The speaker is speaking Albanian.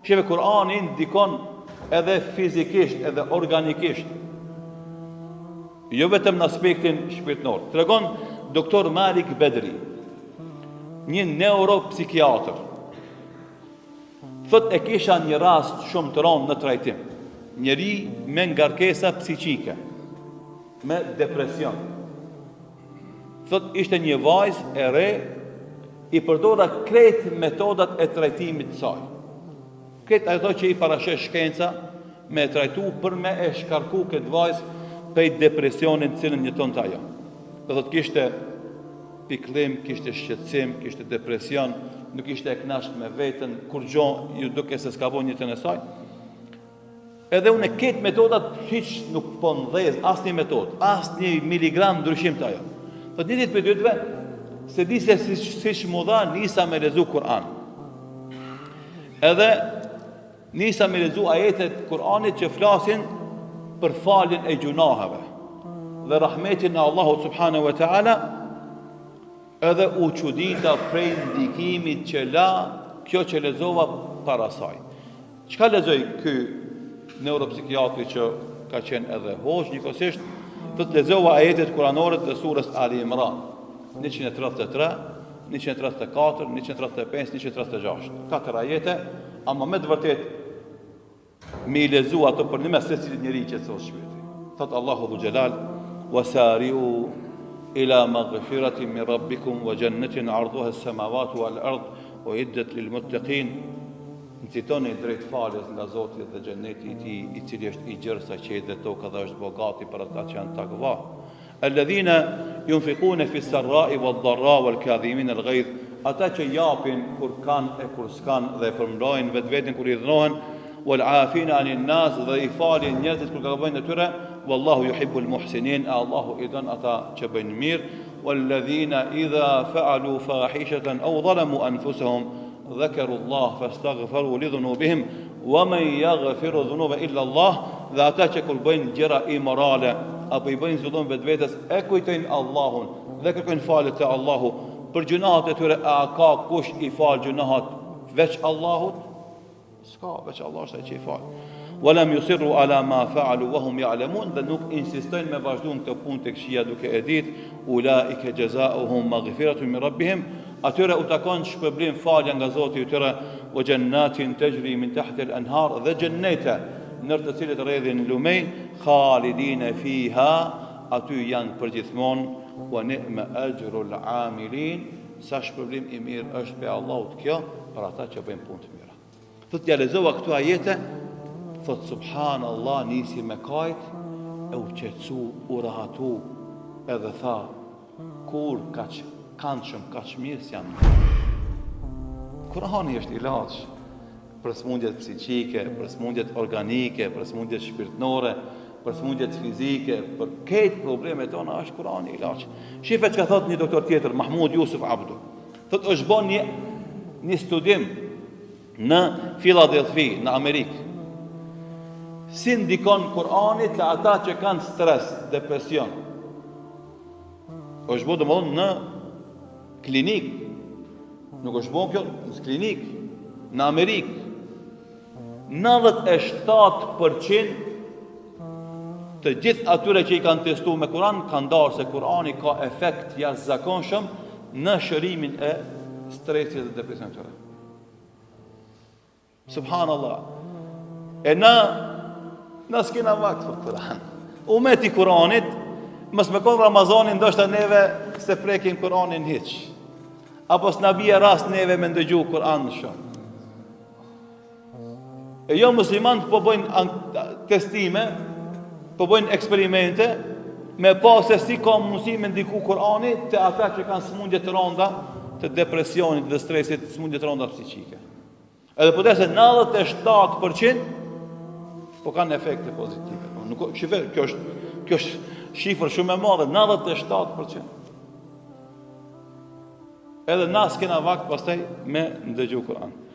Sheve Kur'ani ndikon edhe fizikisht, edhe organikisht. Jo vetëm në aspektin shpirtnor. Tregon doktor Malik Bedri, një neuropsikiatër. Thot e kisha një rast shumë të rëndë në trajtim. Njëri me ngarkesa psiqike, me depresion. Thot ishte një vajzë e re, i përdora krejt metodat e trajtimit të saj. Krejt ato që i parashesh shkenca me trajtu për me e shkarku këtë vajzë pej depresionin cilën njëton të ajo. Dhe thot kishte piklim, kishte shqetësim, kishte depresion, nuk ishte e knasht me vetën, kur gjon ju duke se s'ka bo njëtën e saj. Edhe unë e ketë metodat hiq nuk po ndhez, as një metod, as një miligram ndryshim të ajo. Thot një ditë për dytve, se di se si shmudha nisa me lezu Kur'an. Edhe nisa me lezu ajetet Kur'anit që flasin për faljen e gjunaheve dhe rahmetin e Allahu subhanahu wa ta'ala, edhe u çudita prej ndikimit që la kjo që lezova para saj. Çka lezoj ky neuropsikiatri që ka qenë edhe hoxh njëkohësisht, të lezova ajetet kuranore të surës Ali Imran, 133, 134, 135, 136. 4 ajete, ama me të vërtet me i lezu ato për një mes secilit njëri që të sot shpirti. Thot Allahu dhu Gjelal, wasari'u ila maghfirati min rabbikum wa jannatin 'arduha as-samawati wal ard uiddat lil muttaqin.Ncitoni drejt faljes nga Zoti dhe xheneti i tij, i cili është i gjerë sa qielli dhe toka dhe është bogati për ata që janë takva. Alladhina yunfiquna fi s-sarra'i wad-dharra wal-kadhimin al-ghayz. Ata që japin kur kanë e kur s'kan dhe përmbrojnë vetveten kur i dhënohen, wal-'afina 'anil nas, dhe i falin njerëzit kur gabojnë atyre. Wallahu yuhibbul muhsinin, Allahu i don ata që bëjnë mirë. Walladhina idha fa'alu fahishatan aw zalamu anfusahum dhakaru Allah fastaghfaru li dhunubihim wa man yaghfiru dhunuba illa Allah. Dhe ata që kur bëjnë gjëra imorale apo i bëjnë zullum vetvetes, e kujtojnë Allahun dhe kërkojnë falje te Allahu për gjunahet e tyre. A ka kush i fal gjunahet veç Allahut? S'ka, veç Allah është ai që i fal. Walam yusirru ala ma fa'alu wa hum ya'lamun, dhe nuk insistojnë me vazhduar këtë punë tek Shia duke e ditë. Ulaika jazaohum maghfiratun min rabbihim, atyre u takon shpërblim falja nga Zoti i tyre. Wa jannatin tajri min tahti al-anhar, dhe xhennete nër të cilët rredhin lumej. Khalidina fiha, aty janë përgjithmonë. Wa ni'ma ajrul 'amilin, sa shpërblim i mirë është pe Allahut kjo për ata që bëjnë punë të mira. Thot ja lexova këtu ajete, thot subhanallah, nisi me kajt, e u qetësu, u rahatu, edhe tha, kur kaq këndshëm, kaq mirë s'jam. Kurani është ilaç për smundjet psiqike, për smundjet organike, për smundjet shpirtnore, për smundjet fizike, për këtë problemet tona është Kurani ilaç. Shife që ka thot një doktor tjetër, Mahmud Jusuf Abdu. Thot është bon një studim në Philadelphia, në Amerikë. Si ndikon Kurani të ata që kanë stres, depresion. është bo domethënë në klinik. Nuk është bo kjo në klinik, në Amerikë. 97% të gjithë atyre që i kanë testu me Kur'an kanë ndarë se Kur'ani ka efekt jashtëzakonshëm në shërimin e stresit dhe depresionit të tyre. Subhanallah. E na s'kena vakt për Kur'an. Umeti Kur'anit, mos me konë Ramazanin ndoshta neve se prekim Kur'anin hiç. Apo s'na bie rast neve me ndëgju Kur'an shumë. E jo muslimanët po bëjnë testime, po bëjnë eksperimente, me pa se si ka mundësi me ndiku Kur'ani të ata që kanë smundje të rënda, të depresionit dhe stresit, smundje të rënda psiqike. Edhe po se 97% po kanë efekte pozitive. Nuk shife, kjo është shifër shumë e madhe, 97%. Edhe na s'kena vakt pastaj me ndëgju Kur'an.